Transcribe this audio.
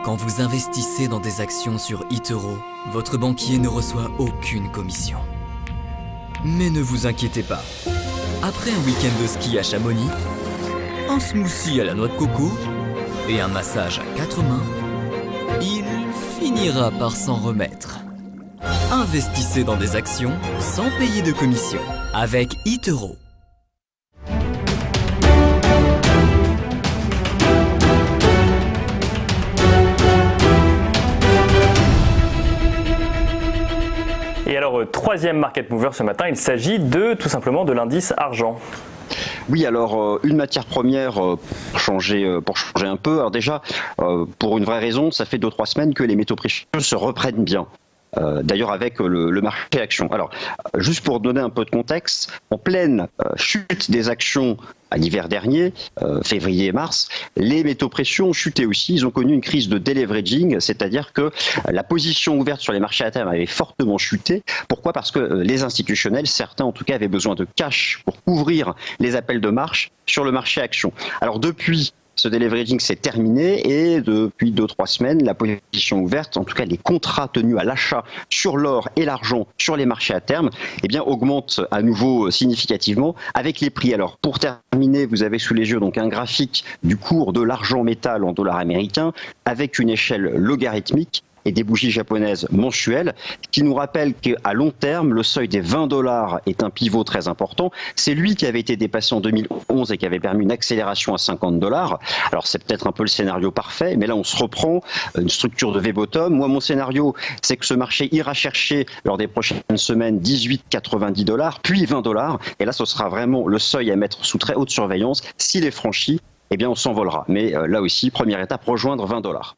Quand vous investissez dans des actions sur eToro, votre banquier ne reçoit aucune commission. Mais ne vous inquiétez pas. Après un week-end de ski à Chamonix, un smoothie à la noix de coco et un massage à 4 mains, il finira par s'en remettre. Investissez dans des actions sans payer de commission avec eToro. Et alors, troisième market mover ce matin, il s'agit tout simplement de l'indice argent. Oui, alors une matière première pour changer un peu. Alors déjà, pour une vraie raison, ça fait 2-3 semaines que les métaux précieux se reprennent bien. D'ailleurs avec le marché actions. Alors, juste pour donner un peu de contexte, en pleine chute des actions à l'hiver dernier, février et mars, les métaux précieux ont chuté aussi. Ils ont connu une crise de deleveraging, c'est-à-dire que la position ouverte sur les marchés à terme avait fortement chuté. Pourquoi ? Parce que les institutionnels, certains en tout cas, avaient besoin de cash pour couvrir les appels de marge sur le marché actions. Alors depuis, ce deleveraging s'est terminé et depuis 2-3 semaines, la position ouverte, en tout cas les contrats tenus à l'achat sur l'or et l'argent sur les marchés à terme, eh bien, augmentent à nouveau significativement avec les prix. Alors pour terminer, vous avez sous les yeux donc un graphique du cours de l'argent métal en dollars américains avec une échelle logarithmique et des bougies japonaises mensuelles, qui nous rappelle qu'à long terme, le seuil des $20 est un pivot très important. C'est lui qui avait été dépassé en 2011 et qui avait permis une accélération à $50. Alors c'est peut-être un peu le scénario parfait, mais là on se reprend une structure de V-bottom. Moi, mon scénario, c'est que ce marché ira chercher lors des prochaines semaines $18,90, puis $20. Et là, ce sera vraiment le seuil à mettre sous très haute surveillance. S'il est franchi, eh bien on s'envolera. Mais là aussi, première étape, rejoindre $20.